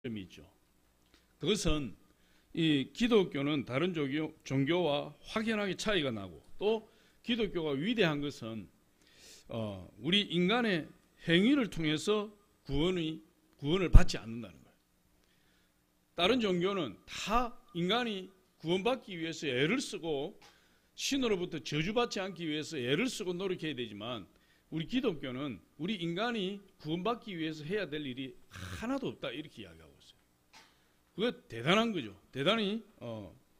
점이 있죠. 그것은 이 기독교는 다른 종교와 확연하게 차이가 나고, 또 기독교가 위대한 것은 우리 인간의 행위를 통해서 구원을 받지 않는다는 거예요. 다른 종교는 다 인간이 구원받기 위해서 애를 쓰고 신으로부터 저주받지 않기 위해서 애를 쓰고 노력해야 되지만, 우리 기독교는 우리 인간이 구원받기 위해서 해야 될 일이 하나도 없다, 이렇게 이야기하고 있어요. 그거 대단한 거죠. 대단히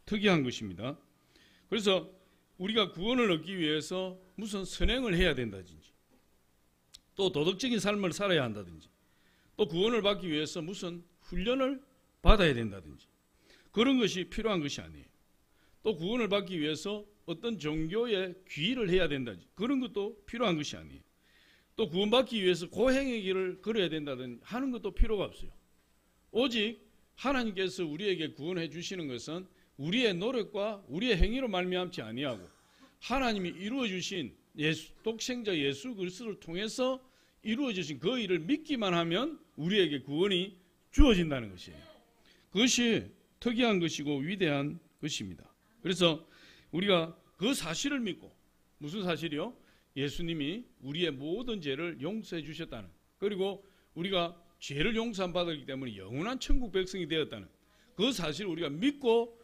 특이한 것입니다. 그래서 우리가 구원을 얻기 위해서 무슨 선행을 해야 된다든지, 또 도덕적인 삶을 살아야 한다든지, 또 구원을 받기 위해서 무슨 훈련을 받아야 된다든지, 그런 것이 필요한 것이 아니에요. 또 구원을 받기 위해서 어떤 종교에 귀의를 해야 된다든지, 그런 것도 필요한 것이 아니에요. 또 구원받기 위해서 고행의 길을 걸어야 된다든지 하는 것도 필요가 없어요. 오직 하나님께서 우리에게 구원해 주시는 것은 우리의 노력과 우리의 행위로 말미암지 아니하고 하나님이 이루어 주신 독생자 예수 그리스도를 통해서 이루어 주신 그 일을 믿기만 하면 우리에게 구원이 주어진다는 것이에요. 그것이 특이한 것이고 위대한 것입니다. 그래서 우리가 그 사실을 믿고, 무슨 사실이요? 예수님이 우리의 모든 죄를 용서해 주셨다는, 그리고 우리가 죄를 용서함 받았기 때문에 영원한 천국 백성이 되었다는 그 사실을 우리가 믿고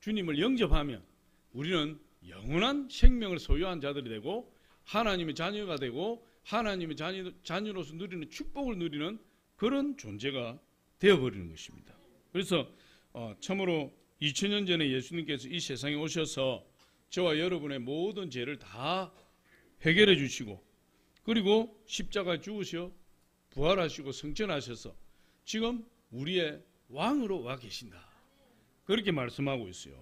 주님을 영접하면 우리는 영원한 생명을 소유한 자들이 되고 하나님의 자녀가 되고 하나님의 자녀로서 누리는 축복을 누리는 그런 존재가 되어버리는 것입니다. 그래서 참으로 2000년 전에 예수님께서 이 세상에 오셔서 저와 여러분의 모든 죄를 다 해결해 주시고, 그리고 십자가에 죽으셔 부활하시고 승천하셔서 지금 우리의 왕으로 와 계신다, 그렇게 말씀하고 있어요.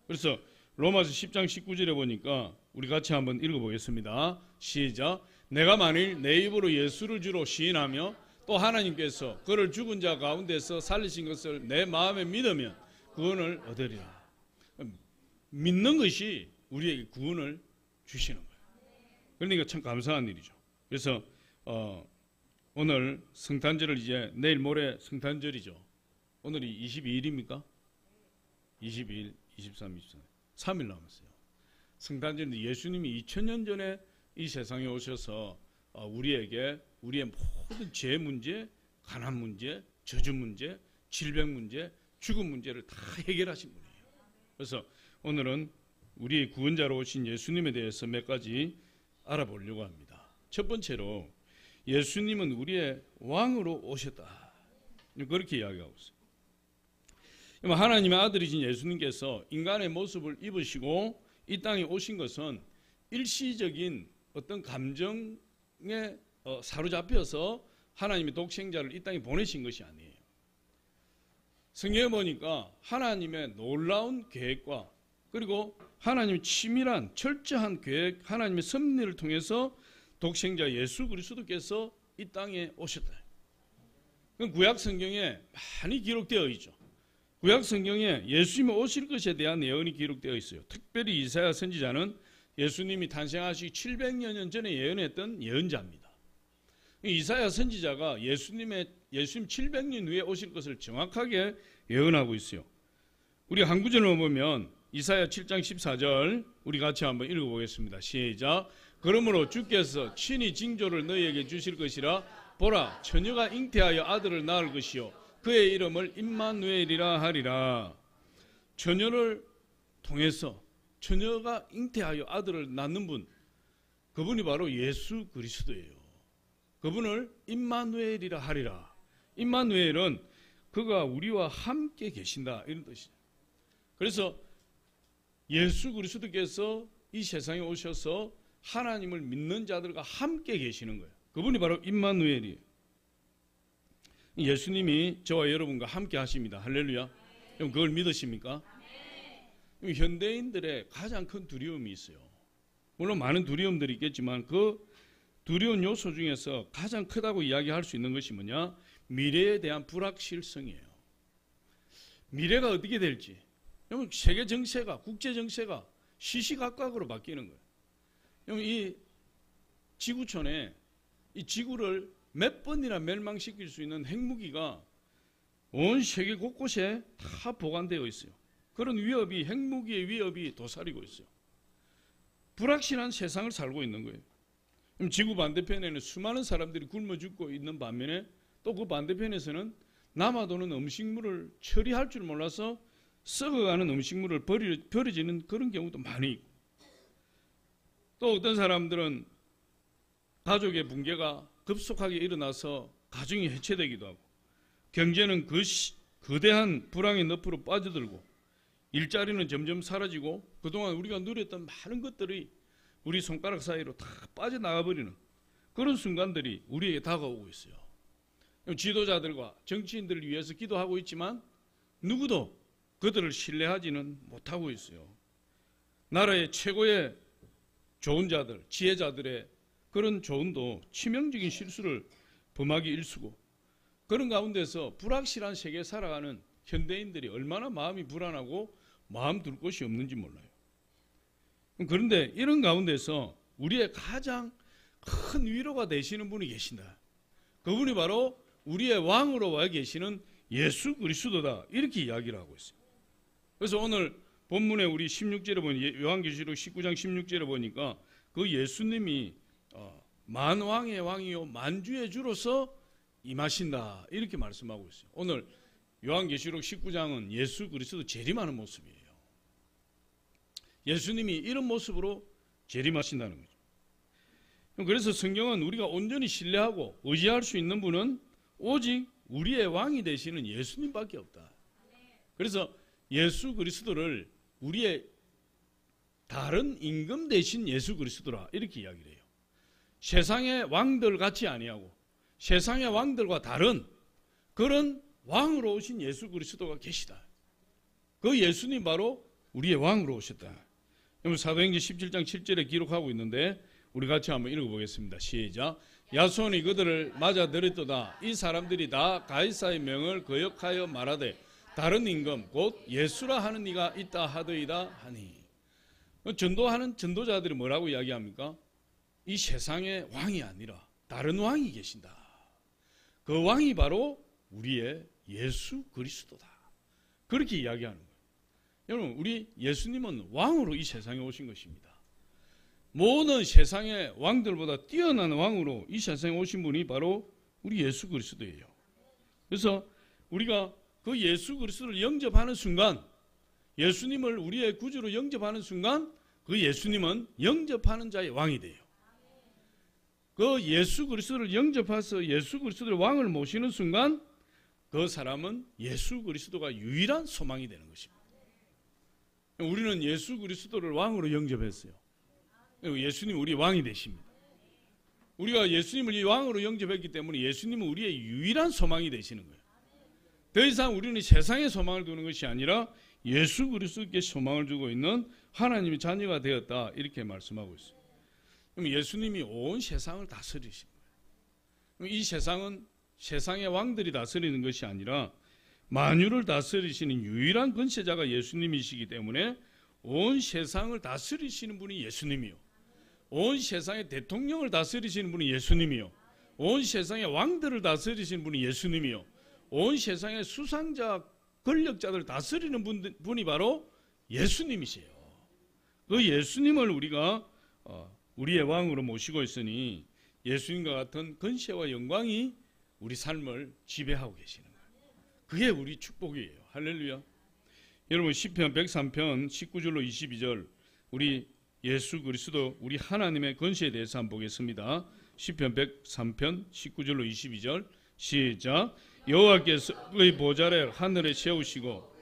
그래서 로마서 10장 19절에 보니까 우리 같이 한번 읽어보겠습니다. 시작. 내가 만일 내 입으로 예수를 주로 시인하며 또 하나님께서 그를 죽은 자 가운데서 살리신 것을 내 마음에 믿으면 구원을 얻으리라. 믿는 것이 우리에게 구원을 주시는 거예요. 그러니까 참 감사한 일이죠. 그래서 오늘 성탄절을 이제 내일 모레 성탄절이죠. 오늘이 22일입니까? 22일, 23일, 24일 3일 남았어요. 성탄절인데 예수님이 2000년 전에 이 세상에 오셔서 우리에게 우리의 모든 죄 문제, 가난 문제, 저주 문제, 질병 문제, 죽음 문제를 다 해결하신 분이에요. 그래서 오늘은 우리의 구원자로 오신 예수님에 대해서 몇 가지 알아보려고 합니다. 첫 번째로 예수님은 우리의 왕으로 오셨다, 그렇게 이야기하고 있어요. 하나님의 아들이신 예수님께서 인간의 모습을 입으시고 이 땅에 오신 것은 일시적인 어떤 감정에 사로잡혀서 하나님의 독생자를 이 땅에 보내신 것이 아니에요. 성경에 보니까 하나님의 놀라운 계획과 그리고 하나님의 치밀한 철저한 계획, 하나님의 섭리를 통해서 독생자 예수 그리스도께서 이 땅에 오셨다. 구약 성경에 많이 기록되어 있죠. 구약 성경에 예수님이 오실 것에 대한 예언이 기록되어 있어요. 특별히 이사야 선지자는 예수님이 탄생하시기 700여 전에 예언했던 예언자입니다. 이사야 선지자가 예수님 700년 후에 오실 것을 정확하게 예언하고 있어요. 우리 한 구절을 보면 이사야 7장 14절 우리 같이 한번 읽어보겠습니다. 시작. 그러므로 주께서 친히 징조를 너희에게 주실 것이라. 보라, 처녀가 잉태하여 아들을 낳을 것이요 그의 이름을 임마누엘이라 하리라. 처녀를 통해서 처녀가 잉태하여 아들을 낳는 분, 그분이 바로 예수 그리스도예요. 그분을 임마누엘이라 하리라. 임마누엘은 그가 우리와 함께 계신다, 이런 뜻이죠. 그래서 예수 그리스도께서 이 세상에 오셔서 하나님을 믿는 자들과 함께 계시는 거예요. 그분이 바로 임마누엘이에요. 예수님이 저와 여러분과 함께 하십니다. 할렐루야. 그럼 그걸 믿으십니까? 현대인들의 가장 큰 두려움이 있어요. 물론 많은 두려움들이 있겠지만 그 두려운 요소 중에서 가장 크다고 이야기할 수 있는 것이 뭐냐? 미래에 대한 불확실성이에요. 미래가 어떻게 될지. 세계 정세가, 국제 정세가 시시각각으로 바뀌는 거예요. 이 지구촌에 이 지구를 몇 번이나 멸망시킬 수 있는 핵무기가 온 세계 곳곳에 다 보관되어 있어요. 그런 위협이, 핵무기의 위협이 도사리고 있어요. 불확실한 세상을 살고 있는 거예요. 그럼 지구 반대편에는 수많은 사람들이 굶어 죽고 있는 반면에 또 그 반대편에서는 남아도는 음식물을 처리할 줄 몰라서 썩어가는 음식물을 버려지는 그런 경우도 많이 있고, 또 어떤 사람들은 가족의 붕괴가 급속하게 일어나서 가정이 해체되기도 하고, 경제는 거대한 불황의 늪으로 빠져들고, 일자리는 점점 사라지고, 그동안 우리가 누렸던 많은 것들이 우리 손가락 사이로 다 빠져나가 버리는 그런 순간들이 우리에게 다가오고 있어요. 지도자들과 정치인들을 위해서 기도하고 있지만 누구도 그들을 신뢰하지는 못하고 있어요. 나라의 최고의 좋은 자들, 지혜자들의 그런 조언도 치명적인 실수를 범하기 일쑤고, 그런 가운데서 불확실한 세계에 살아가는 현대인들이 얼마나 마음이 불안하고 마음 둘 곳이 없는지 몰라요. 그런데 이런 가운데서 우리의 가장 큰 위로가 되시는 분이 계신다. 그분이 바로 우리의 왕으로 와 계시는 예수 그리스도다, 이렇게 이야기를 하고 있어요. 그래서 오늘 본문에 우리 16절에 보니, 요한계시록 19장 16절에 보니까 그 예수님이 만왕의 왕이요 만주의 주로서 임하신다, 이렇게 말씀하고 있어요. 오늘 요한계시록 19장은 예수 그리스도 재림하는 모습이에요. 예수님이 이런 모습으로 재림하신다는 거죠. 그래서 성경은 우리가 온전히 신뢰하고 의지할 수 있는 분은 오직 우리의 왕이 되시는 예수님밖에 없다. 그래서 예수 그리스도를 우리의 다른 임금 대신 예수 그리스도라, 이렇게 이야기를 해요. 세상의 왕들 같이 아니하고 세상의 왕들과 다른 그런 왕으로 오신 예수 그리스도가 계시다. 그 예수님 바로 우리의 왕으로 오셨다. 사도행전 17장 7절에 기록하고 있는데 우리 같이 한번 읽어보겠습니다. 시작. 야손이 그들을 맞아들였도다. 이 사람들이 다 가이사의 명을 거역하여 말하되 다른 임금 곧 예수라 하는 이가 있다 하더이다 하니. 전도하는 전도자들이 뭐라고 이야기합니까? 이 세상의 왕이 아니라 다른 왕이 계신다. 그 왕이 바로 우리의 예수 그리스도다. 그렇게 이야기하는 거예요. 여러분, 우리 예수님은 왕으로 이 세상에 오신 것입니다. 모든 세상의 왕들보다 뛰어난 왕으로 이 세상에 오신 분이 바로 우리 예수 그리스도예요. 그래서 우리가 그 예수 그리스도를 영접하는 순간, 예수님을 우리의 구주로 영접하는 순간, 그 예수님은 영접하는 자의 왕이 돼요. 그 예수 그리스도를 영접해서 예수 그리스도의 왕을 모시는 순간, 그 사람은 예수 그리스도가 유일한 소망이 되는 것입니다. 우리는 예수 그리스도를 왕으로 영접했어요. 예수님 우리 왕이 되십니다. 우리가 예수님을 이 왕으로 영접했기 때문에 예수님은 우리의 유일한 소망이 되시는 거예요. 더 이상 우리는 세상에 소망을 두는 것이 아니라 예수 그리스도께 소망을 두고 있는 하나님의 자녀가 되었다, 이렇게 말씀하고 있어요. 그럼 예수님이 온 세상을 다스리신 거예요. 이 세상은 세상의 왕들이 다스리는 것이 아니라 만유를 다스리시는 유일한 권세자가 예수님이시기 때문에 온 세상을 다스리시는 분이 예수님이요, 온 세상의 대통령을 다스리시는 분이 예수님이요, 온 세상의 왕들을 다스리시는 분이 예수님이요, 온 세상의 수상자 권력자들을 다스리는 분이 바로 예수님이세요. 그 예수님을 우리가 우리의 왕으로 모시고 있으니 예수님과 같은 권세와 영광이 우리 삶을 지배하고 계시는 거예요. 그게 우리 축복이에요. 할렐루야. 여러분, 시편 103편 19절로 22절, 우리 예수 그리스도 우리 하나님의 권세에 대해서 한번 보겠습니다. 시편 103편 19절로 22절 시작. 여호와께서 그의 보좌를 하늘에 세우시고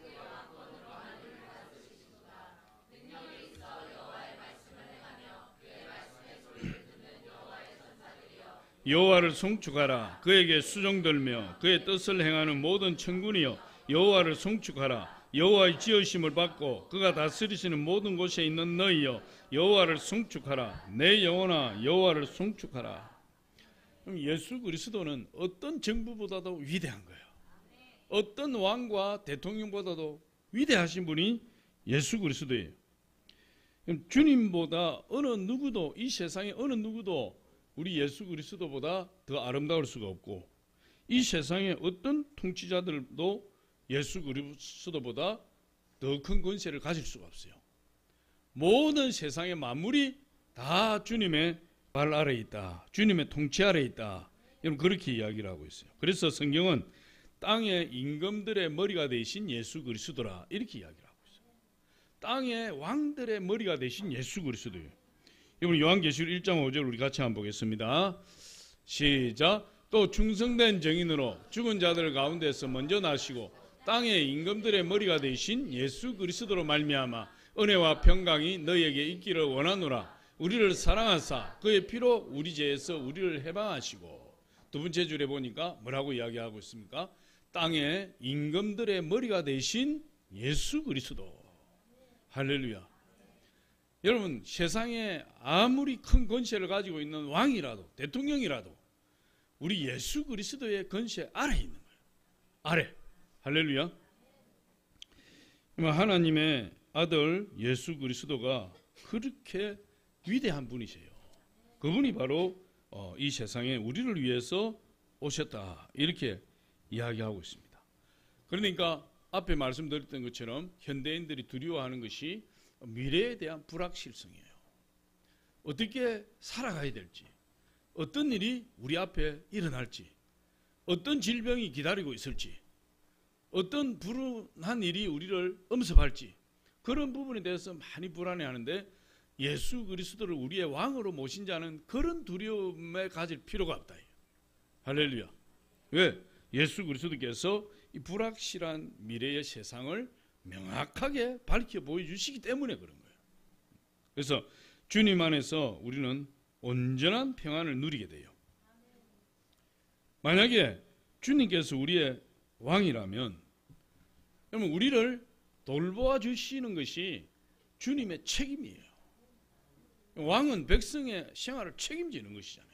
여호와를 송축하라. 그에게 수종들며 그의 뜻을 행하는 모든 천군이여 여호와를 송축하라. 여호와의 지으심을 받고 그가 다스리시는 모든 곳에 있는 너희여 여호와를 송축하라. 내 영혼아 여호와를 송축하라. 그럼 예수 그리스도는 어떤 정부보다도 위대한 거예요. 어떤 왕과 대통령보다도 위대하신 분이 예수 그리스도예요. 주님보다 어느 누구도, 이 세상에 어느 누구도 우리 예수 그리스도보다 더 아름다울 수가 없고, 이 세상의 어떤 통치자들도 예수 그리스도보다 더 큰 권세를 가질 수가 없어요. 모든 세상의 만물이 다 주님의 발 아래에 있다. 주님의 통치 아래에 있다. 여러분 그렇게 이야기를 하고 있어요. 그래서 성경은 땅의 임금들의 머리가 되신 예수 그리스도라 이렇게 이야기를 하고 있어요. 땅의 왕들의 머리가 되신 예수 그리스도예요. 이번 요한계시록 1장 5절 우리 같이 한번 보겠습니다. 시작. 또 충성된 정인으로 죽은 자들 가운데서 먼저 나시고 땅의 임금들의 머리가 되신 예수 그리스도로 말미암아 은혜와 평강이 너희에게 있기를 원하노라. 우리를 사랑하사 그의 피로 우리 죄에서 우리를 해방하시고. 두 번째 줄에 보니까 뭐라고 이야기하고 있습니까? 땅의 임금들의 머리가 되신 예수 그리스도. 할렐루야. 여러분 세상에 아무리 큰 권세를 가지고 있는 왕이라도 대통령이라도 우리 예수 그리스도의 권세 아래에 있는 거예요. 아래. 할렐루야. 하나님의 아들 예수 그리스도가 그렇게 위대한 분이세요. 그분이 바로 이 세상에 우리를 위해서 오셨다 이렇게 이야기하고 있습니다. 그러니까 앞에 말씀드렸던 것처럼 현대인들이 두려워하는 것이 미래에 대한 불확실성이에요. 어떻게 살아가야 될지, 어떤 일이 우리 앞에 일어날지, 어떤 질병이 기다리고 있을지, 어떤 불운한 일이 우리를 엄습할지, 그런 부분에 대해서 많이 불안해하는데 예수 그리스도를 우리의 왕으로 모신 자는 그런 두려움에 가질 필요가 없다. 할렐루야. 왜? 예수 그리스도께서 이 불확실한 미래의 세상을 명확하게 밝혀 보여주시기 때문에 그런 거예요. 그래서 주님 안에서 우리는 온전한 평안을 누리게 돼요. 만약에 주님께서 우리의 왕이라면 그러면 우리를 돌보아 주시는 것이 주님의 책임이에요. 왕은 백성의 생활을 책임지는 것이잖아요.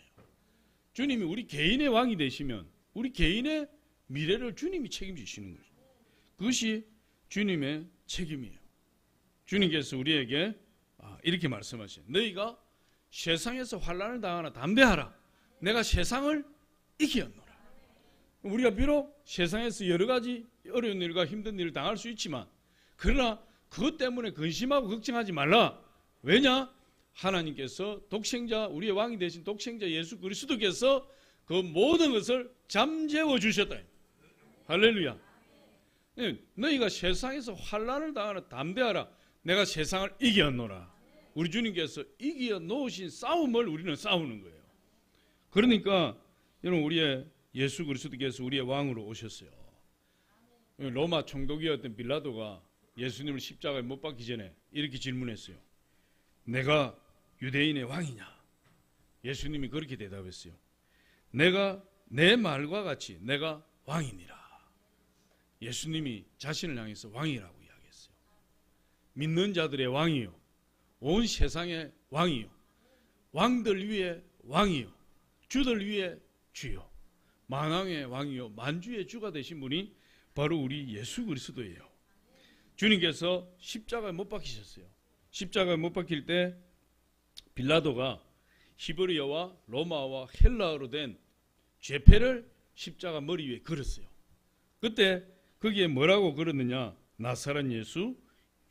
주님이 우리 개인의 왕이 되시면 우리 개인의 미래를 주님이 책임지시는 거죠. 그것이 주님의 책임이에요. 주님께서 우리에게 이렇게 말씀하세요. 너희가 세상에서 환난을 당하나 담대하라. 내가 세상을 이기었노라. 우리가 비록 세상에서 여러 가지 어려운 일과 힘든 일을 당할 수 있지만 그러나 그것 때문에 근심하고 걱정하지 말라. 왜냐? 하나님께서 독생자 우리의 왕이 되신 독생자 예수 그리스도께서 그 모든 것을 잠재워 주셨다. 할렐루야. 너희가 세상에서 환난을 당하나 담대하라. 내가 세상을 이겼노라. 우리 주님께서 이겨 놓으신 싸움을 우리는 싸우는 거예요. 그러니까 여러분 우리의 예수 그리스도께서 우리의 왕으로 오셨어요. 로마 총독이었던 빌라도가 예수님을 십자가에 못 박기 전에 이렇게 질문했어요. 내가 유대인의 왕이냐? 예수님이 그렇게 대답했어요. 내가 내 말과 같이 내가 왕이니라. 예수님이 자신을 향해서 왕이라고 이야기했어요. 믿는 자들의 왕이요, 온 세상의 왕이요, 왕들 위에 왕이요, 주들 위에 주요, 만왕의 왕이요 만주의 주가 되신 분이 바로 우리 예수 그리스도예요. 주님께서 십자가에 못 박히셨어요. 십자가에 못 박힐 때 빌라도가 히브리어와 로마와 헬라어로 된 죄패를 십자가 머리 위에 걸었어요. 그때 거기에 뭐라고 걸었느냐? 나사렛 예수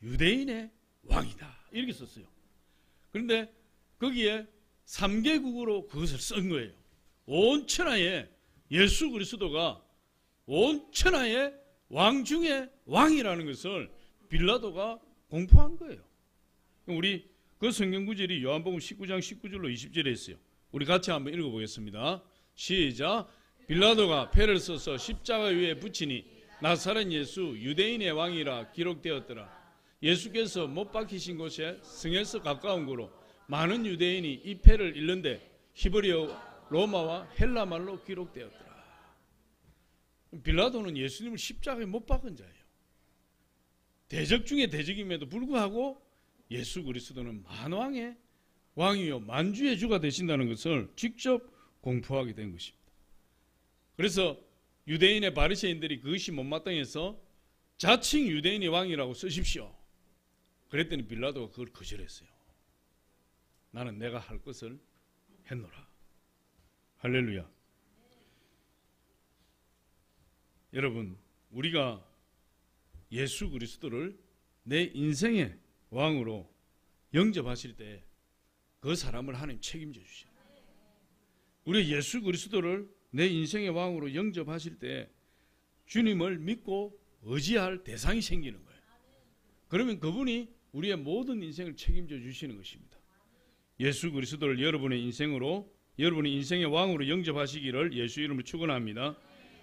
유대인의 왕이다 이렇게 썼어요. 그런데 거기에 3개국으로 그것을 쓴 거예요. 온 천하에 예수 그리스도가 온 천하의 왕 중에 왕이라는 것을 빌라도가 공포한 거예요. 우리 그 성경 구절이 요한복음 19장 19절로 20절에 있어요. 우리 같이 한번 읽어보겠습니다. 시작. 빌라도가 패를 써서 십자가 위에 붙이니 나사렛 예수 유대인의 왕이라 기록되었더라. 예수께서 못 박히신 곳에 성에서 가까운 곳으로 많은 유대인이 이 패를 읽는데 히브리어, 로마와 헬라 말로 기록되었더라. 빌라도는 예수님을 십자가에 못 박은 자예요. 대적 중에 대적임에도 불구하고 예수 그리스도는 만왕의 왕이요 만주의 주가 되신다는 것을 직접 공포하게 된 것입니다. 그래서 유대인의 바리새인들이 그것이 못마땅해서 자칭 유대인의 왕이라고 쓰십시오. 그랬더니 빌라도가 그걸 거절했어요. 나는 내가 할 것을 했노라. 할렐루야. 여러분, 우리가 예수 그리스도를 내 인생의 왕으로 영접하실 때 그 사람을 하나님 책임져 주셔요. 우리 예수 그리스도를 내 인생의 왕으로 영접하실 때 주님을 믿고 의지할 대상이 생기는 거예요. 그러면 그분이 우리의 모든 인생을 책임져 주시는 것입니다. 예수 그리스도를 여러분의 인생으로, 여러분의 인생의 왕으로 영접하시기를 예수 이름으로 축원합니다.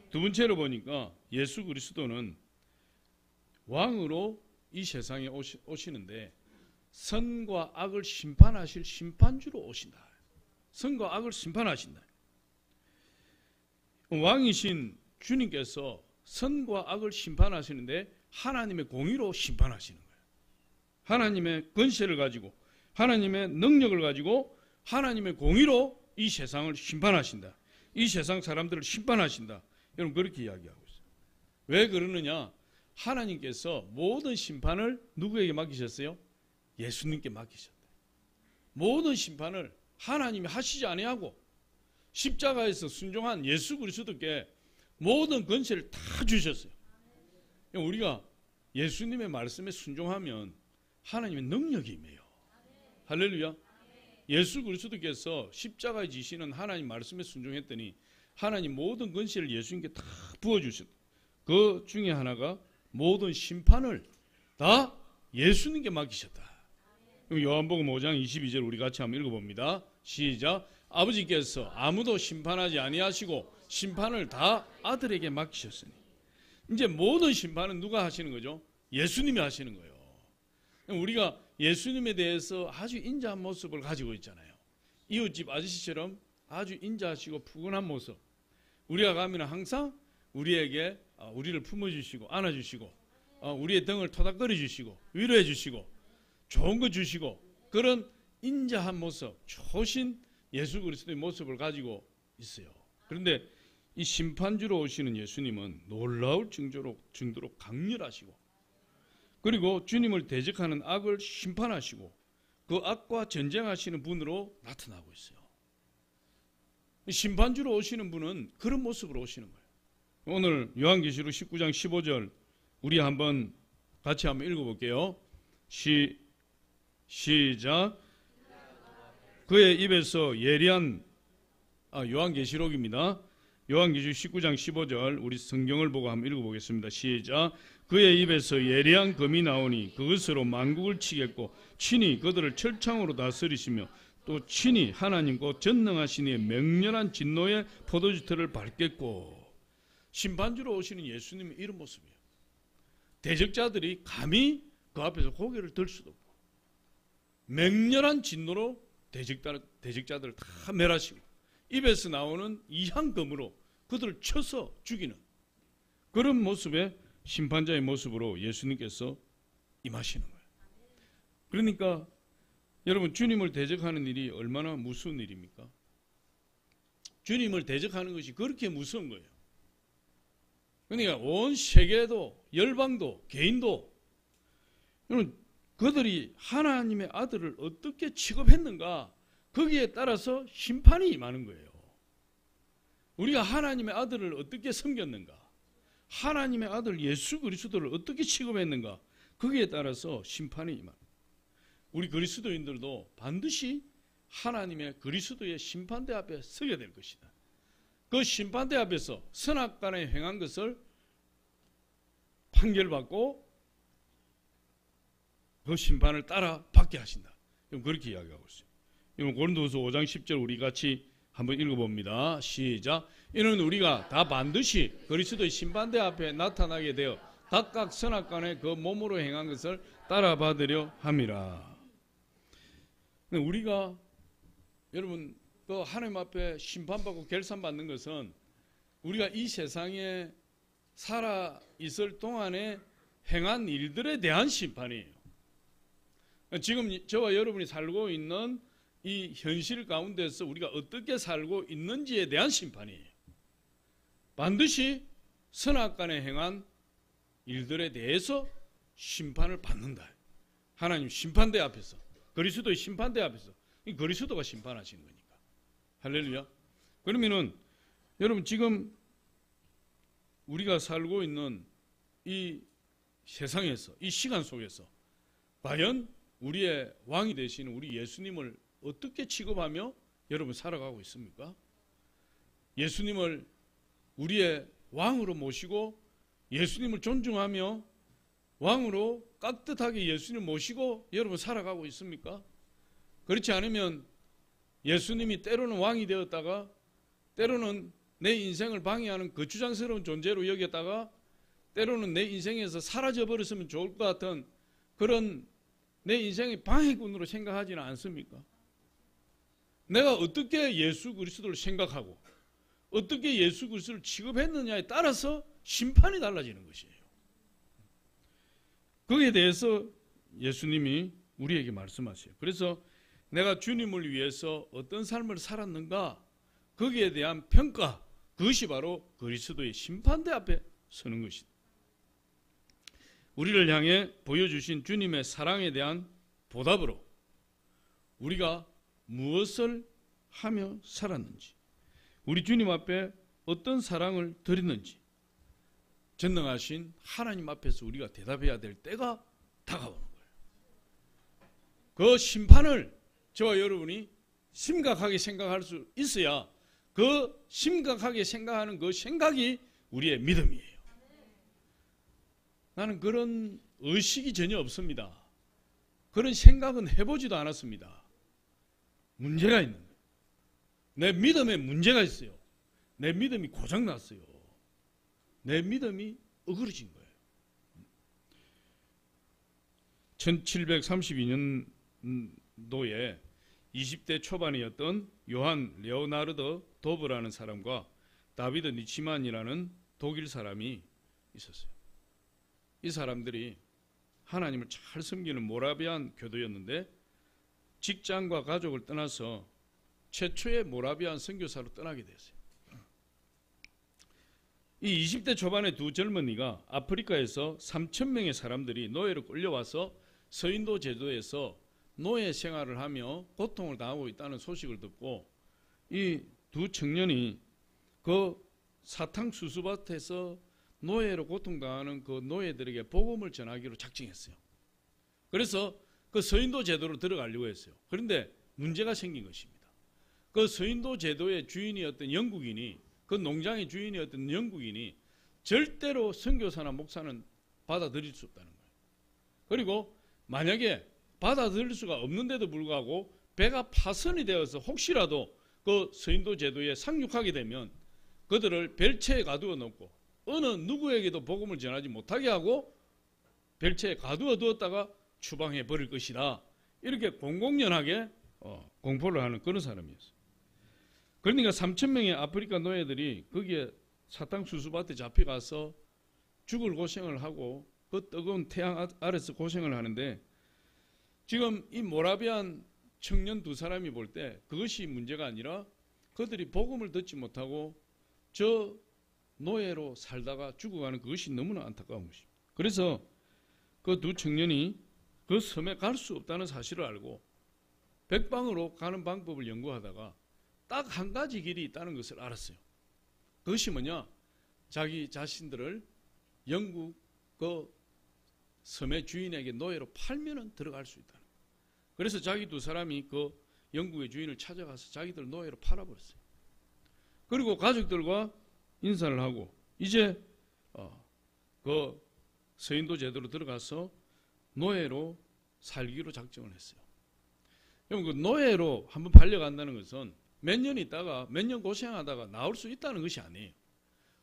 두 번째로 보니까 예수 그리스도는 왕으로 이 세상에 오시는데 선과 악을 심판하실 심판주로 오신다. 선과 악을 심판하신다. 왕이신 주님께서 선과 악을 심판하시는데 하나님의 공의로 심판하시는 거예요. 하나님의 권세를 가지고, 하나님의 능력을 가지고 하나님의 공의로 이 세상을 심판하신다. 이 세상 사람들을 심판하신다. 여러분, 그렇게 이야기하고 있어요. 왜 그러느냐? 하나님께서 모든 심판을 누구에게 맡기셨어요? 예수님께 맡기셨다. 모든 심판을 하나님이 하시지 아니하고 십자가에서 순종한 예수 그리스도께 모든 권세를 다 주셨어요. 우리가 예수님의 말씀에 순종하면 하나님의 능력이 임해요. 할렐루야. 예수 그리스도께서 십자가에 지시는 하나님 말씀에 순종했더니 하나님 모든 권세를 예수님께 다 부어주셨다. 그 중에 하나가 모든 심판을 다 예수님께 맡기셨다. 요한복음 5장 22절 우리 같이 한번 읽어봅니다. 시작. 아버지께서 아무도 심판하지 아니하시고 심판을 다 아들에게 맡기셨으니. 이제 모든 심판은 누가 하시는 거죠? 예수님이 하시는 거예요. 우리가 예수님에 대해서 아주 인자한 모습을 가지고 있잖아요. 이웃집 아저씨처럼 아주 인자하시고 푸근한 모습. 우리가 가면 항상 우리에게 우리를 품어주시고 안아주시고 우리의 등을 토닥거려 주시고 위로해 주시고 좋은 거 주시고 그런 인자한 모습, 좋으신 예수 그리스도의 모습을 가지고 있어요. 그런데 이 심판주로 오시는 예수님은 놀라울 정도로 강렬하시고, 그리고 주님을 대적하는 악을 심판하시고 그 악과 전쟁하시는 분으로 나타나고 있어요. 심판주로 오시는 분은 그런 모습으로 오시는 거예요. 오늘 요한계시록 19장 15절 우리 한번 같이 한번 읽어볼게요. 시작. 그의 입에서 예리한 요한계시록입니다. 요한계시록 19장 15절 우리 성경을 보고 한번 읽어보겠습니다. 시작. 그의 입에서 예리한 검이 나오니 그것으로 만국을 치겠고 친히 그들을 철창으로 다스리시며 또 친히 하나님 곧 전능하신 이의 맹렬한 진노의 포도주틀을 밟겠고. 심판주로 오시는 예수님의 이런 모습이에요. 대적자들이 감히 그 앞에서 고개를 들 수도 없고 맹렬한 진노로 대적자들을 다 멸하시고 입에서 나오는 이향검으로 그들을 쳐서 죽이는 그런 모습의 심판자의 모습으로 예수님께서 임하시는 거예요. 그러니까 여러분, 주님을 대적하는 일이 얼마나 무서운 일입니까? 주님을 대적하는 것이 그렇게 무서운 거예요. 그러니까 온 세계도 열방도 개인도 여러분, 그들이 하나님의 아들을 어떻게 취급했는가 거기에 따라서 심판이 임하는 거예요. 우리가 하나님의 아들을 어떻게 섬겼는가, 하나님의 아들 예수 그리스도를 어떻게 취급했는가 거기에 따라서 심판이 임하는 거예요. 우리 그리스도인들도 반드시 하나님의 그리스도의 심판대 앞에 서게 될 것이다. 그 심판대 앞에서 선악간에 행한 것을 판결받고 그 심판을 따라 받게 하신다. 그렇게 이야기하고 있어요. 이건 고린도후서 5장 10절 우리 같이 한번 읽어봅니다. 시작. 이는 우리가 다 반드시 그리스도의 심판대 앞에 나타나게 되어 각각 선악간에 그 몸으로 행한 것을 따라 받으려 함이라. 우리가 여러분 그 하나님 앞에 심판받고 결산받는 것은 우리가 이 세상에 살아 있을 동안에 행한 일들에 대한 심판이에요. 지금 저와 여러분이 살고 있는 이 현실 가운데서 우리가 어떻게 살고 있는지에 대한 심판이에요. 반드시 선악간에 행한 일들에 대해서 심판을 받는다. 하나님 심판대 앞에서, 그리스도의 심판대 앞에서, 이 그리스도가 심판하시는 거니까. 할렐루야. 그러면은 여러분 지금 우리가 살고 있는 이 세상에서, 이 시간 속에서 과연 우리의 왕이 되시는 우리 예수님을 어떻게 취급하며 여러분 살아가고 있습니까? 예수님을 우리의 왕으로 모시고 예수님을 존중하며 왕으로 깍듯하게 예수님을 모시고 여러분 살아가고 있습니까? 그렇지 않으면 예수님이 때로는 왕이 되었다가 때로는 내 인생을 방해하는 거추장스러운 존재로 여겼다가 때로는 내 인생에서 사라져버렸으면 좋을 것 같은 그런 내 인생의 방해꾼으로 생각하지는 않습니까? 내가 어떻게 예수 그리스도를 생각하고 어떻게 예수 그리스도를 취급했느냐에 따라서 심판이 달라지는 것이에요. 거기에 대해서 예수님이 우리에게 말씀하세요. 그래서 내가 주님을 위해서 어떤 삶을 살았는가, 거기에 대한 평가, 그것이 바로 그리스도의 심판대 앞에 서는 것이다. 우리를 향해 보여주신 주님의 사랑에 대한 보답으로 우리가 무엇을 하며 살았는지, 우리 주님 앞에 어떤 사랑을 드렸는지 전능하신 하나님 앞에서 우리가 대답해야 될 때가 다가오는 거예요. 그 심판을 저와 여러분이 심각하게 생각할 수 있어야 그 심각하게 생각하는 그 생각이 우리의 믿음이에요. 나는 그런 의식이 전혀 없습니다. 그런 생각은 해보지도 않았습니다. 문제가 있는 거예요. 내 믿음에 문제가 있어요. 내 믿음이 고장났어요. 내 믿음이 어그러진 거예요. 1732년도에 20대 초반이었던 요한 레오나르도 도브라는 사람과 다비드 니치만이라는 독일 사람이 있었어요. 이 사람들이 하나님을 잘 섬기는 모라비안 교도였는데 직장과 가족을 떠나서 최초의 모라비안 선교사로 떠나게 됐어요. 이 20대 초반의 두 젊은이가 아프리카에서 3,000명의 사람들이 노예로 끌려와서 서인도 제도에서 노예 생활을 하며 고통을 당하고 있다는 소식을 듣고 이 두 청년이 그 사탕수수밭에서 노예로 고통당하는 그 노예들에게 복음을 전하기로 작정했어요. 그래서 그 서인도 제도로 들어가려고 했어요. 그런데 문제가 생긴 것입니다. 그 서인도 제도의 주인이었던 영국인이, 그 농장의 주인이었던 영국인이 절대로 선교사나 목사는 받아들일 수 없다는 거예요. 그리고 만약에 받아들일 수가 없는데도 불구하고 배가 파손이 되어서 혹시라도 그 서인도 제도에 상륙하게 되면 그들을 벨체에 가두어 놓고 어느 누구에게도 복음을 전하지 못하게 하고 벨체에 가두어 두었다가 추방해 버릴 것이다. 이렇게 공공연하게 공포를 하는 그런 사람이었어요. 그러니까 3,000명의 아프리카 노예들이 거기에 사탕수수밭에 잡혀가서 죽을 고생을 하고 그 뜨거운 태양 아래서 고생을 하는데 지금 이 모라비안 청년 두 사람이 볼 때 그것이 문제가 아니라 그들이 복음을 듣지 못하고 저 노예로 살다가 죽어가는 그것이 너무나 안타까운 것입니다. 그래서 그 두 청년이 그 섬에 갈 수 없다는 사실을 알고 백방으로 가는 방법을 연구하다가 딱 한 가지 길이 있다는 것을 알았어요. 그것이 뭐냐? 자기 자신들을 영국 그 섬의 주인에게 노예로 팔면은 들어갈 수 있다는 거예요. 그래서 자기 두 사람이 그 영국의 주인을 찾아가서 자기들 노예로 팔아버렸어요. 그리고 가족들과 인사를 하고 이제 그 서인도 제도로 들어가서 노예로 살기로 작정을 했어요. 그럼 그 노예로 한번 팔려간다는 것은 몇 년 있다가 몇 년 고생하다가 나올 수 있다는 것이 아니에요.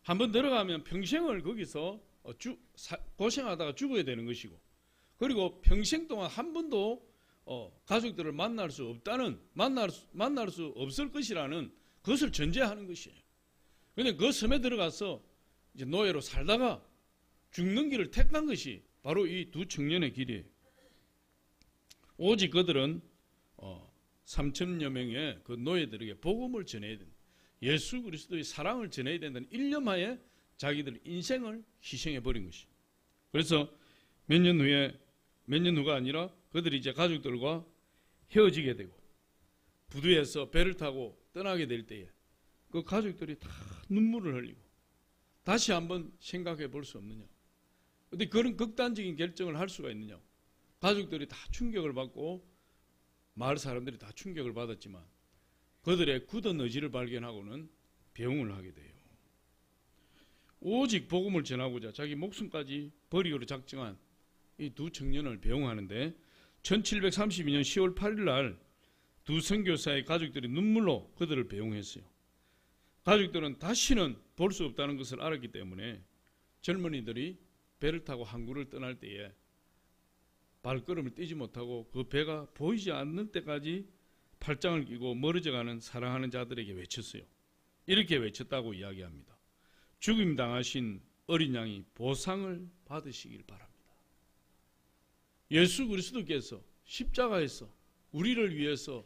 한번 들어가면 평생을 거기서 고생하다가 죽어야 되는 것이고, 그리고 평생 동안 한 번도 가족들을 만날 수 없을 것이라는 그것을 전제하는 것이에요. 그런데 그 섬에 들어가서 이제 노예로 살다가 죽는 길을 택한 것이 바로 이 두 청년의 길이에요. 오직 그들은 3,000여 명의 그 노예들에게 복음을 전해야 된다. 예수 그리스도의 사랑을 전해야 된다는 일념하에 자기들 인생을 희생해 버린 것이. 그래서 몇 년 후가 아니라 그들이 이제 가족들과 헤어지게 되고 부두에서 배를 타고 떠나게 될 때에 그 가족들이 다 눈물을 흘리고 다시 한번 생각해 볼 수 없느냐? 근데 그런 극단적인 결정을 할 수가 있느냐? 가족들이 다 충격을 받고 마을 사람들이 다 충격을 받았지만 그들의 굳은 의지를 발견하고는 배웅을 하게 돼요. 오직 복음을 전하고자 자기 목숨까지 버리기로 작정한 이 두 청년을 배웅하는데 1732년 10월 8일 날 두 선교사의 가족들이 눈물로 그들을 배웅했어요. 가족들은 다시는 볼 수 없다는 것을 알았기 때문에 젊은이들이 배를 타고 항구를 떠날 때에 발걸음을 떼지 못하고 그 배가 보이지 않는 때까지 팔짱을 끼고 멀어져가는 사랑하는 자들에게 외쳤어요. 이렇게 외쳤다고 이야기합니다. 죽임 당하신 어린 양이 보상을 받으시길 바랍니다. 예수 그리스도께서 십자가에서 우리를 위해서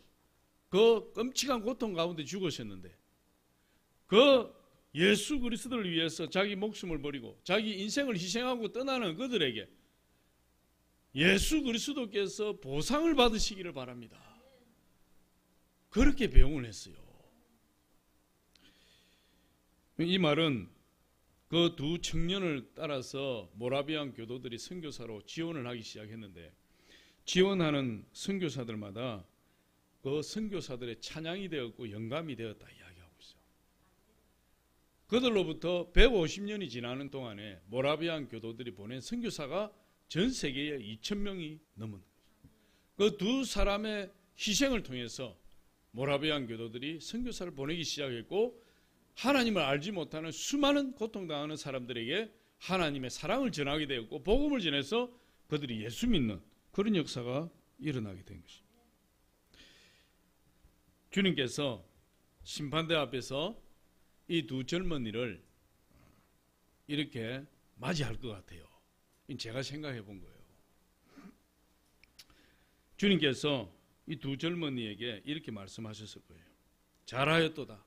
그 끔찍한 고통 가운데 죽으셨는데 그 예수 그리스도를 위해서 자기 목숨을 버리고 자기 인생을 희생하고 떠나는 그들에게 예수 그리스도께서 보상을 받으시기를 바랍니다. 그렇게 배웅을 했어요. 이 말은 그 두 청년을 따라서 모라비안 교도들이 선교사로 지원을 하기 시작했는데 지원하는 선교사들마다 그 선교사들의 찬양이 되었고 영감이 되었다 이야기하고 있어요. 그들로부터 150년이 지나는 동안에 모라비안 교도들이 보낸 선교사가 전 세계에 2,000명이 넘은 그 두 사람의 희생을 통해서 모라비안 교도들이 선교사를 보내기 시작했고 하나님을 알지 못하는 수많은 고통당하는 사람들에게 하나님의 사랑을 전하게 되었고 복음을 전해서 그들이 예수 믿는 그런 역사가 일어나게 된 것입니다. 주님께서 심판대 앞에서 이 두 젊은이를 이렇게 맞이할 것 같아요. 제가 생각해 본 거예요. 주님께서 이 두 젊은이에게 이렇게 말씀하셨을 거예요. 잘하였도다.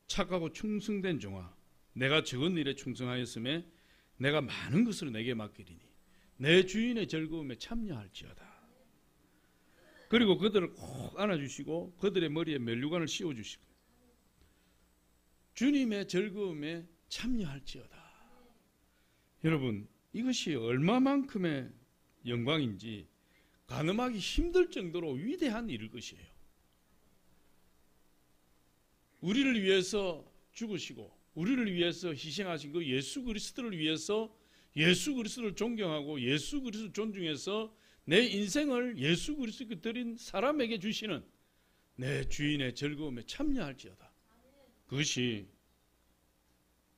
착하고 충성된 종아, 내가 적은 일에 충성하였음에 내가 많은 것을 내게 맡기리니 내 주인의 즐거움에 참여할지어다. 그리고 그들을 꼭 안아주시고 그들의 머리에 면류관을 씌워주시고 주님의 즐거움에 참여할지어다. 여러분, 이것이 얼마만큼의 영광인지 가늠하기 힘들 정도로 위대한 일일 것이에요. 우리를 위해서 죽으시고 우리를 위해서 희생하신 그 예수 그리스도를 위해서 예수 그리스도를 존경하고 예수 그리스도를 존중해서 내 인생을 예수 그리스도께 드린 사람에게 주시는 내 주인의 즐거움에 참여할지어다. 그것이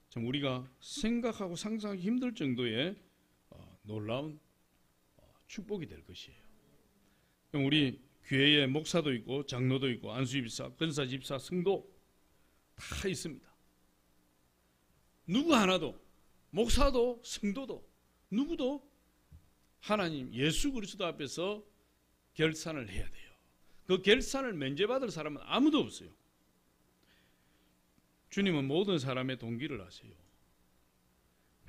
참 우리가 생각하고 상상하기 힘들 정도의 놀라운 축복이 될 것이에요. 우리 교회에 목사도 있고 장로도 있고 안수집사, 권사집사, 성도 다 있습니다. 누구 하나도 목사도 성도도 누구도 하나님 예수 그리스도 앞에서 결산을 해야 돼요. 그 결산을 면제받을 사람은 아무도 없어요. 주님은 모든 사람의 동기를 아세요.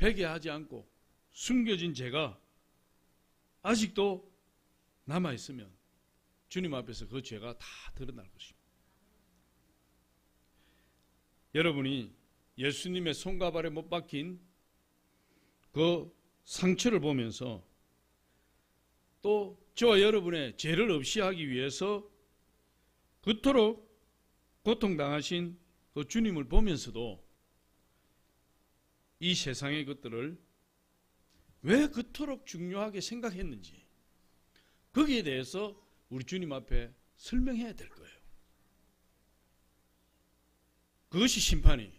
회개하지 않고 숨겨진 죄가 아직도 남아있으면 주님 앞에서 그 죄가 다 드러날 것입니다. 여러분이 예수님의 손과 발에 못 박힌 그 상처를 보면서 또 저와 여러분의 죄를 없이 하기 위해서 그토록 고통당하신 그 주님을 보면서도 이 세상의 것들을 왜 그토록 중요하게 생각했는지 거기에 대해서 우리 주님 앞에 설명해야 될 거예요. 그것이 심판이.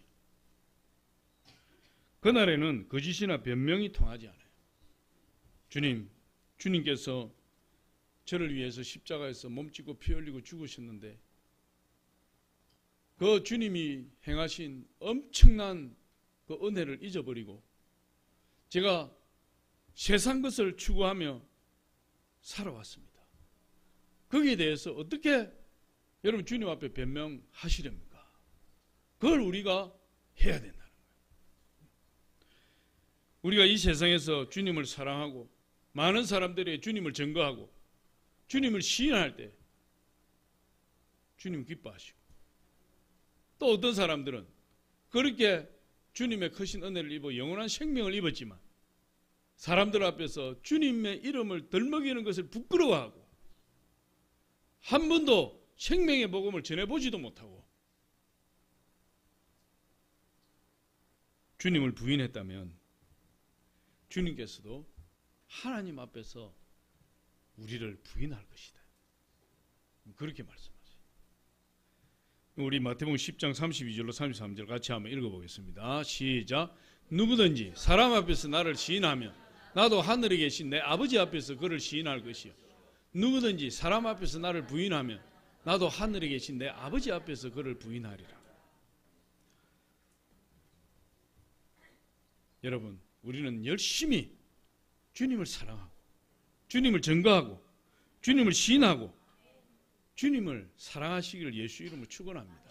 그날에는 거짓이나 변명이 통하지 않아요. 주님께서 저를 위해서 십자가에서 몸짓고 피 흘리고 죽으셨는데 그 주님이 행하신 엄청난 그 은혜를 잊어버리고 제가 세상 것을 추구하며 살아왔습니다. 거기에 대해서 어떻게 여러분 주님 앞에 변명하시렵니까? 그걸 우리가 해야 된다는 거예요. 우리가 이 세상에서 주님을 사랑하고 많은 사람들이 주님을 증거하고 주님을 시인할 때 주님 기뻐하시고 또 어떤 사람들은 그렇게 주님의 크신 은혜를 입어 영원한 생명을 입었지만 사람들 앞에서 주님의 이름을 덜먹이는 것을 부끄러워하고 한 번도 생명의 복음을 전해보지도 못하고 주님을 부인했다면 주님께서도 하나님 앞에서 우리를 부인할 것이다. 그렇게 말씀하세요. 우리 마태복음 10장 32절로 33절 같이 한번 읽어보겠습니다. 시작. 누구든지 사람 앞에서 나를 시인하면 나도 하늘에 계신 내 아버지 앞에서 그를 시인할 것이요. 누구든지 사람 앞에서 나를 부인하면 나도 하늘에 계신 내 아버지 앞에서 그를 부인하리라. 여러분, 우리는 열심히 주님을 사랑하고 주님을 증거하고 주님을 시인하고 주님을 사랑하시기를 예수 이름으로 축원합니다.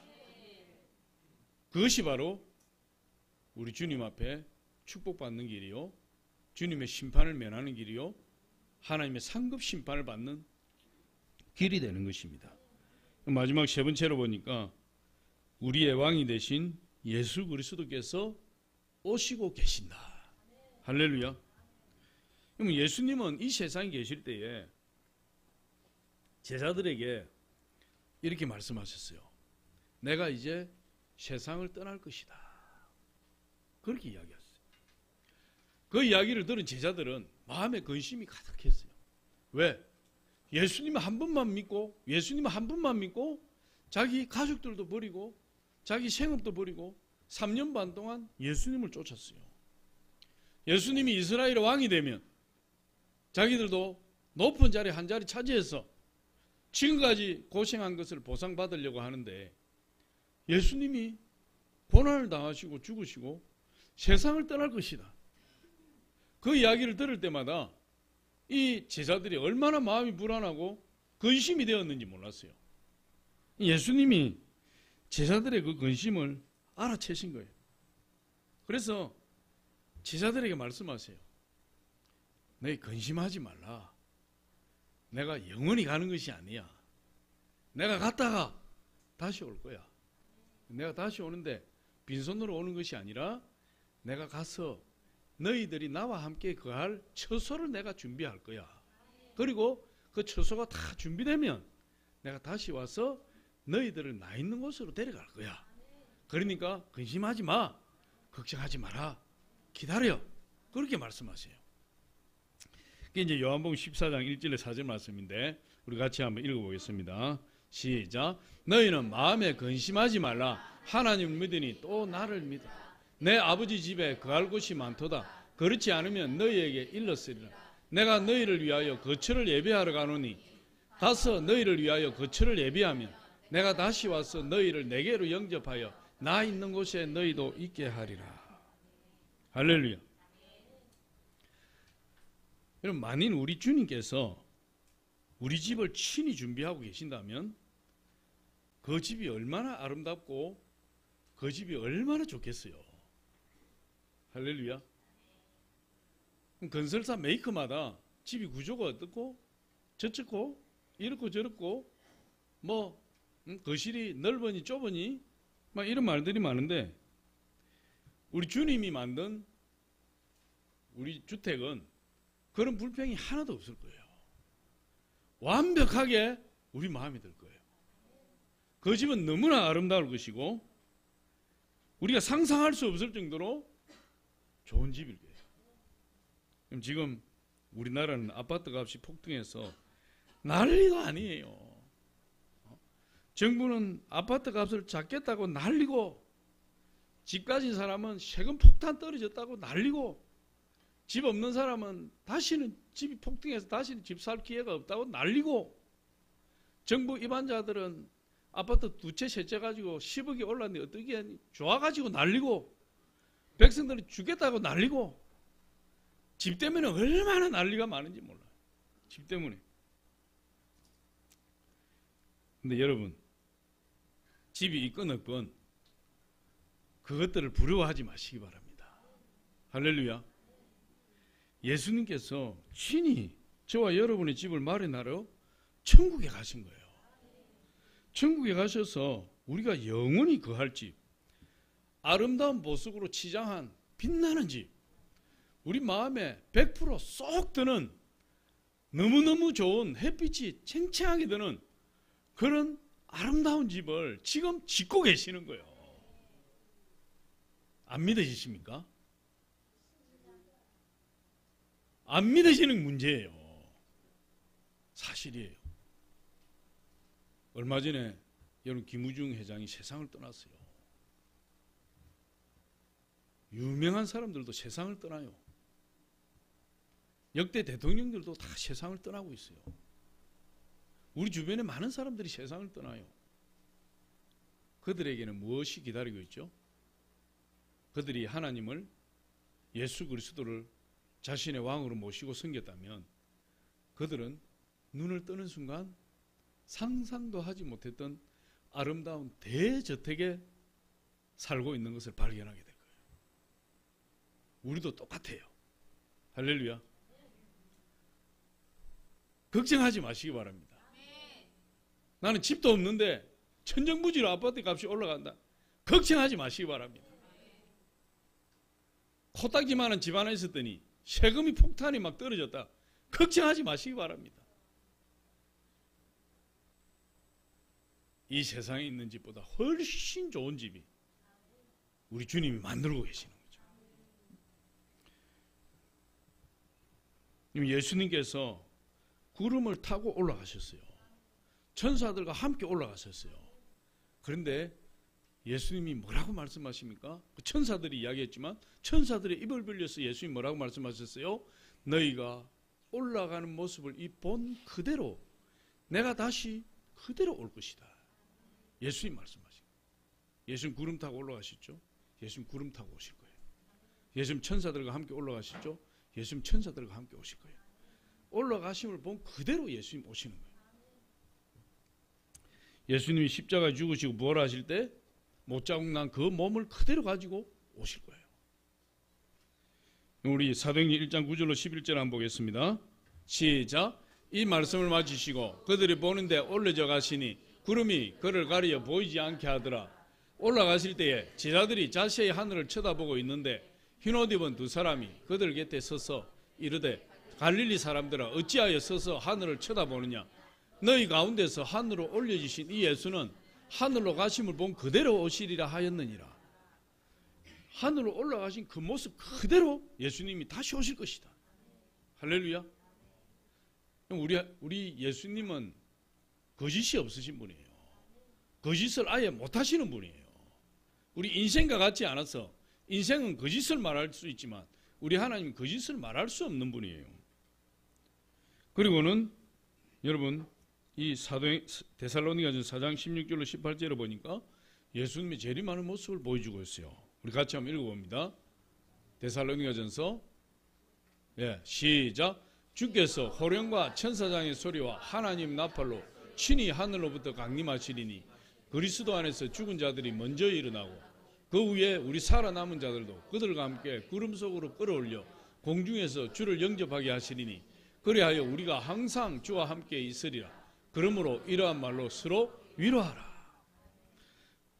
그것이 바로 우리 주님 앞에 축복받는 길이요, 주님의 심판을 면하는 길이요, 하나님의 상급 심판을 받는 길이 되는 것입니다. 마지막 세 번째로 보니까 우리의 왕이 되신 예수 그리스도께서 오시고 계신다. 할렐루야. 그럼 예수님은 이 세상에 계실 때에 제자들에게 이렇게 말씀하셨어요. 내가 이제 세상을 떠날 것이다. 그렇게 이야기했어요. 그 이야기를 들은 제자들은 마음에 근심이 가득했어요. 왜? 예수님 한 분만 믿고 예수님 한 분만 믿고 자기 가족들도 버리고 자기 생업도 버리고 3년 반 동안 예수님을 쫓았어요. 예수님이 이스라엘의 왕이 되면 자기들도 높은 자리 한 자리 차지해서 지금까지 고생한 것을 보상받으려고 하는데 예수님이 고난을 당하시고 죽으시고 세상을 떠날 것이다. 그 이야기를 들을 때마다 이 제자들이 얼마나 마음이 불안하고 근심이 되었는지 몰랐어요. 예수님이 제자들의 그 근심을 알아채신 거예요. 그래서 제자들에게 말씀하세요. 너희 근심하지 말라. 내가 영원히 가는 것이 아니야. 내가 갔다가 다시 올 거야. 내가 다시 오는데 빈손으로 오는 것이 아니라 내가 가서 너희들이 나와 함께 거할 처소를 내가 준비할 거야. 그리고 그 처소가 다 준비되면 내가 다시 와서 너희들을 나 있는 곳으로 데려갈 거야. 그러니까 근심하지 마. 걱정하지 마라. 기다려. 그렇게 말씀하세요. 그게 이제 요한복음 14장 1절에 4절 말씀인데 우리 같이 한번 읽어보겠습니다. 시작. 너희는 마음에 근심하지 말라. 하나님을 믿으니 또 나를 믿어. 내 아버지 집에 거할 곳이 많도다. 그렇지 않으면 너희에게 일렀으리라. 내가 너희를 위하여 거처를 예비하러 가노니 가서 너희를 위하여 거처를 예비하면 내가 다시 와서 너희를 내게로 영접하여 나 있는 곳에 너희도 있게 하리라. 할렐루야. 여러분, 만일 우리 주님께서 우리 집을 친히 준비하고 계신다면 그 집이 얼마나 아름답고 그 집이 얼마나 좋겠어요. 할렐루야. 건설사 메이커마다 집이 구조가 어떻고 저렇고 이렇고 저렇고 뭐 거실이 넓으니 좁으니 막 이런 말들이 많은데 우리 주님이 만든 우리 주택은 그런 불평이 하나도 없을 거예요. 완벽하게 우리 마음에 들 거예요. 그 집은 너무나 아름다울 것이고 우리가 상상할 수 없을 정도로 좋은 집일 거예요. 그럼 지금 우리나라는 아파트 값이 폭등해서 난리가 아니에요. 정부는 아파트 값을 잡겠다고 난리고 집 가진 사람은 세금 폭탄 떨어졌다고 난리고 집 없는 사람은 다시는 집이 폭등해서 다시는 집 살 기회가 없다고 난리고 정부 입안자들은 아파트 두 채, 세 채 가지고 10억이 올랐는데 어떻게 하니 좋아가지고 난리고 백성들이 죽겠다고 난리고 집 때문에 얼마나 난리가 많은지 몰라요. 집 때문에. 근데 여러분, 집이 있건 없건 그것들을 부러워하지 마시기 바랍니다. 할렐루야. 예수님께서 친히 저와 여러분의 집을 마련하러 천국에 가신 거예요. 천국에 가셔서 우리가 영원히 거할 집, 아름다운 보석으로 치장한 빛나는 집, 우리 마음에 100%쏙 드는 너무너무 좋은 햇빛이 챙챙하게 드는 그런 아름다운 집을 지금 짓고 계시는 거예요. 안 믿으십니까? 안 믿으시는 문제예요. 사실이에요. 얼마 전에 여러분 김우중 회장이 세상을 떠났어요. 유명한 사람들도 세상을 떠나요. 역대 대통령들도 다 세상을 떠나고 있어요. 우리 주변에 많은 사람들이 세상을 떠나요. 그들에게는 무엇이 기다리고 있죠? 그들이 하나님을, 예수 그리스도를 자신의 왕으로 모시고 섬겼다면 그들은 눈을 뜨는 순간 상상도 하지 못했던 아름다운 대저택에 살고 있는 것을 발견하게 될 거예요. 우리도 똑같아요. 할렐루야. 걱정하지 마시기 바랍니다. 나는 집도 없는데 천정부지로 아파트 값이 올라간다. 걱정하지 마시기 바랍니다. 코딱지만한 집 하나 있었더니 세금이 폭탄이 막 떨어졌다. 걱정하지 마시기 바랍니다. 이 세상에 있는 집보다 훨씬 좋은 집이 우리 주님이 만들고 계시는 거죠. 예수님께서 구름을 타고 올라가셨어요. 천사들과 함께 올라가셨어요. 그런데 예수님이 뭐라고 말씀하십니까? 천사들이 이야기했지만 천사들의 입을 벌려서 예수님이 뭐라고 말씀하셨어요? 너희가 올라가는 모습을 본 그대로 내가 다시 그대로 올 것이다. 예수님 말씀하십니다. 예수님 구름 타고 올라가시죠? 예수님 구름 타고 오실 거예요. 예수님 천사들과 함께 올라가시죠? 예수님 천사들과 함께 오실 거예요. 올라가심을 본 그대로 예수님 오시는 거예요. 예수님이 십자가에 죽으시고 부활하실 때 못자국 난 그 몸을 그대로 가지고 오실 거예요. 우리 사도행전 1장 9절로 11절 한번 보겠습니다. 시작. 이 말씀을 마치시고 그들이 보는데 올려져 가시니 구름이 그를 가리어 보이지 않게 하더라. 올라가실 때에 제자들이 자세히 하늘을 쳐다보고 있는데 흰옷 입은 두 사람이 그들 곁에 서서 이르되 갈릴리 사람들아 어찌하여 서서 하늘을 쳐다보느냐. 너희 가운데서 하늘로 올려주신 이 예수는 하늘로 가심을 본 그대로 오시리라 하였느니라. 하늘로 올라가신 그 모습 그대로 예수님이 다시 오실 것이다. 할렐루야. 우리 예수님은 거짓이 없으신 분이에요. 거짓을 아예 못하시는 분이에요. 우리 인생과 같지 않아서 인생은 거짓을 말할 수 있지만 우리 하나님은 거짓을 말할 수 없는 분이에요. 그리고는 여러분 이 데살로니가전 4장 16절로 18절을 보니까 예수님의 재림하는 모습을 보여주고 있어요. 우리 같이 한번 읽어봅니다. 데살로니가전서 시작. 주께서 호령과 천사장의 소리와 하나님 나팔로 친히 하늘로부터 강림하시리니 그리스도 안에서 죽은 자들이 먼저 일어나고 그 후에 우리 살아남은 자들도 그들과 함께 구름 속으로 끌어올려 공중에서 주를 영접하게 하시리니 그리하여 우리가 항상 주와 함께 있으리라. 그러므로 이러한 말로 서로 위로하라.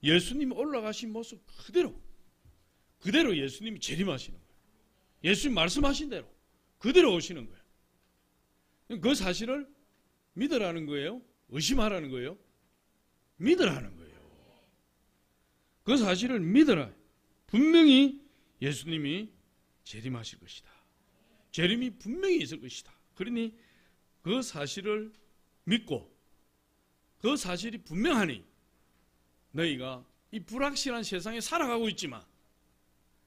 예수님이 올라가신 모습 그대로 예수님이 재림하시는 거예요. 예수님 말씀하신 대로 그대로 오시는 거예요. 그 사실을 믿으라는 거예요? 의심하라는 거예요? 믿으라는 거예요. 그 사실을 믿으라. 분명히 예수님이 재림하실 것이다. 재림이 분명히 있을 것이다. 그러니 그 사실을 믿고 그 사실이 분명하니 너희가 이 불확실한 세상에 살아가고 있지만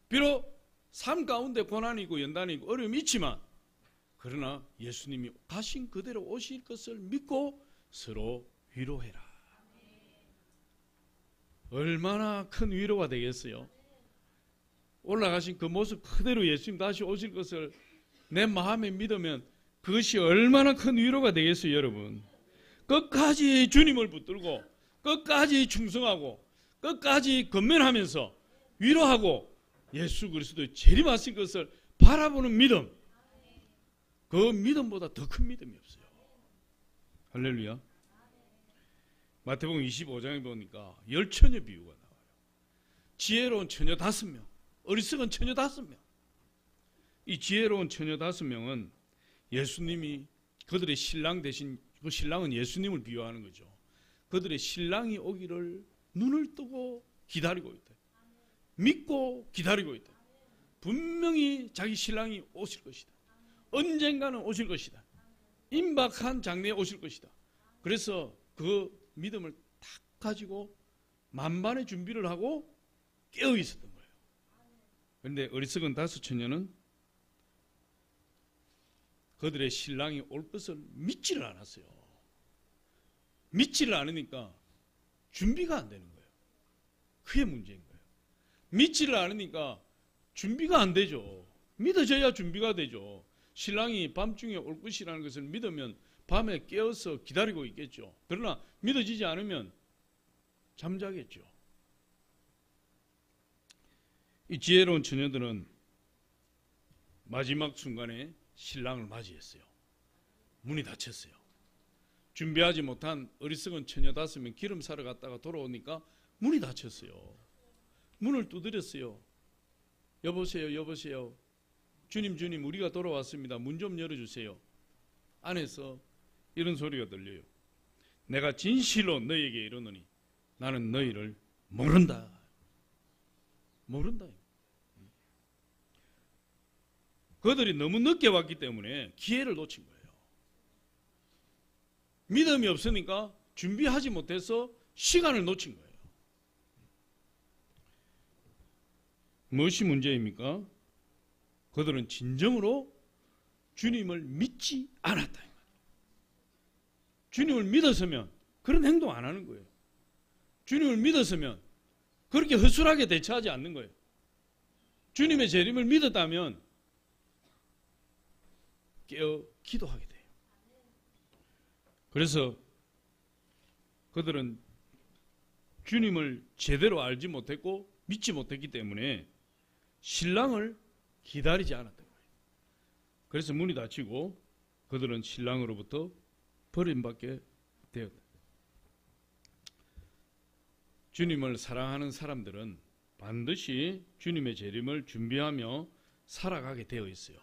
비록 삶 가운데 고난이 있고 연단이 있고 어려움이 있지만 그러나 예수님이 가신 그대로 오실 것을 믿고 서로 위로해라. 얼마나 큰 위로가 되겠어요. 올라가신 그 모습 그대로 예수님 다시 오실 것을 내 마음에 믿으면 그것이 얼마나 큰 위로가 되겠어요. 여러분 끝까지 주님을 붙들고 끝까지 충성하고 끝까지 건면하면서 위로하고 예수 그리스도의 재림하신 것을 바라보는 믿음, 그 믿음보다 더 큰 믿음이 없어요. 할렐루야. 마태복음 25장에 보니까 열처녀 비유가 나와요. 지혜로운 처녀 5명, 어리석은 처녀 5명. 이 지혜로운 처녀 5명은 예수님이 그들의 신랑 대신, 그 신랑은 예수님을 비유하는 거죠. 그들의 신랑이 오기를 눈을 뜨고 기다리고 있다. 믿고 기다리고 있다. 분명히 자기 신랑이 오실 것이다. 언젠가는 오실 것이다. 임박한 장래에 오실 것이다. 그래서 그 믿음을 딱 가지고 만반의 준비를 하고 깨어 있었던 거예요. 그런데 어리석은 5 처녀는 그들의 신랑이 올 것을 믿지를 않았어요. 믿지를 않으니까 준비가 안 되는 거예요. 그게 문제인 거예요. 믿지를 않으니까 준비가 안 되죠. 믿어져야 준비가 되죠. 신랑이 밤중에 올 것이라는 것을 믿으면 밤에 깨어서 기다리고 있겠죠. 그러나 믿어지지 않으면 잠자겠죠. 이 지혜로운 처녀들은 마지막 순간에 신랑을 맞이했어요. 문이 닫혔어요. 준비하지 못한 어리석은 처녀 5명 기름 사러 갔다가 돌아오니까 문이 닫혔어요. 문을 두드렸어요. 여보세요, 여보세요. 주님, 주님, 우리가 돌아왔습니다. 문 좀 열어주세요. 안에서 이런 소리가 들려요. 내가 진실로 너희에게 이르노니 나는 너희를 모른다. 모른다. 그들이 너무 늦게 왔기 때문에 기회를 놓친 거예요. 믿음이 없으니까 준비하지 못해서 시간을 놓친 거예요. 무엇이 문제입니까? 그들은 진정으로 주님을 믿지 않았다. 주님을 믿었으면 그런 행동 안 하는 거예요. 주님을 믿었으면 그렇게 허술하게 대처하지 않는 거예요. 주님의 재림을 믿었다면 깨어 기도하게 돼요. 그래서 그들은 주님을 제대로 알지 못했고 믿지 못했기 때문에 신랑을 기다리지 않았던 거예요. 그래서 문이 닫히고 그들은 신랑으로부터 버림받게 되었다. 주님을 사랑하는 사람들은 반드시 주님의 재림을 준비하며 살아가게 되어 있어요.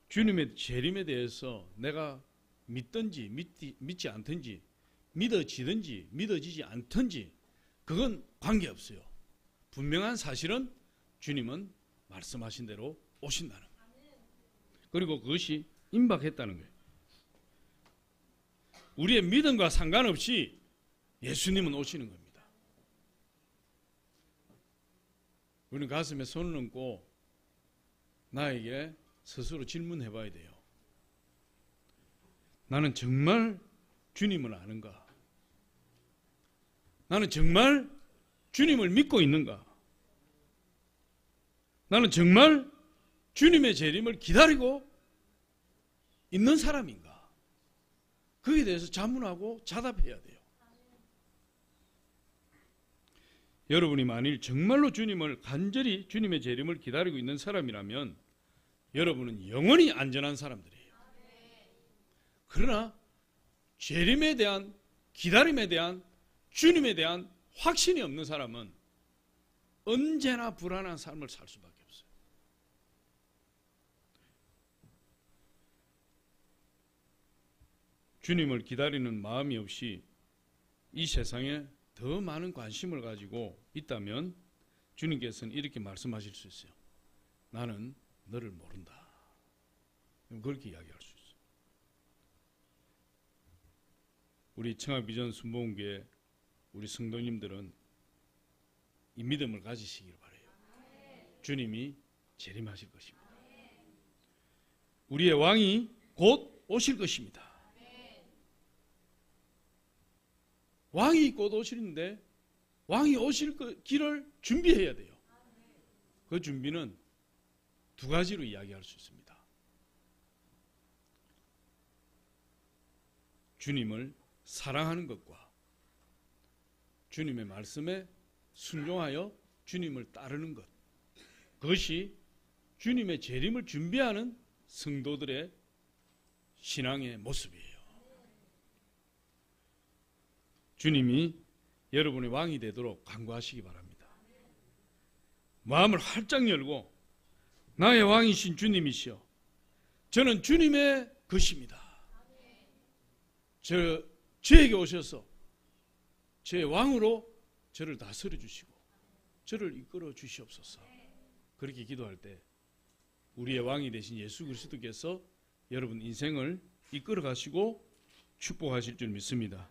주님의 재림에 대해서 내가 믿든지 믿지 않든지 믿어지든지 믿어지지 않든지 그건 관계없어요. 분명한 사실은 주님은 말씀하신 대로 오신다는 거예요. 그리고 그것이 임박했다는 거예요. 우리의 믿음과 상관없이 예수님은 오시는 겁니다. 우리는 가슴에 손을 얹고 나에게 스스로 질문해 봐야 돼요. 나는 정말 주님을 아는가? 나는 정말 주님을 믿고 있는가? 나는 정말 주님의 재림을 기다리고 있는 사람인가? 거기에 대해서 자문하고 자답해야 돼요. 여러분이 만일 정말로 주님을 간절히 주님의 재림을 기다리고 있는 사람이라면 여러분은 영원히 안전한 사람들이에요. 그러나 재림에 대한 기다림에 대한 주님에 대한 확신이 없는 사람은 언제나 불안한 삶을 살 수밖에 없어요. 주님을 기다리는 마음이 없이 이 세상에 더 많은 관심을 가지고 있다면 주님께서는 이렇게 말씀하실 수 있어요. 나는 너를 모른다. 그렇게 이야기할 수 있어요. 우리 청학비전 순복음교회 우리 성도님들은 이 믿음을 가지시길 바라요. 주님이 재림하실 것입니다. 우리의 왕이 곧 오실 것입니다. 왕이 곧 오시는데 왕이 오실 길을 준비해야 돼요. 그 준비는 2가지로 이야기할 수 있습니다. 주님을 사랑하는 것과 주님의 말씀에 순종하여 주님을 따르는 것. 그것이 주님의 재림을 준비하는 성도들의 신앙의 모습이에요. 주님이 여러분의 왕이 되도록 간구하시기 바랍니다. 마음을 활짝 열고 나의 왕이신 주님이시여, 저는 주님의 것입니다. 저에게 오셔서 제 왕으로 저를 다스려 주시고 저를 이끌어 주시옵소서. 그렇게 기도할 때 우리의 왕이 되신 예수 그리스도께서 여러분 인생을 이끌어 가시고 축복하실 줄 믿습니다.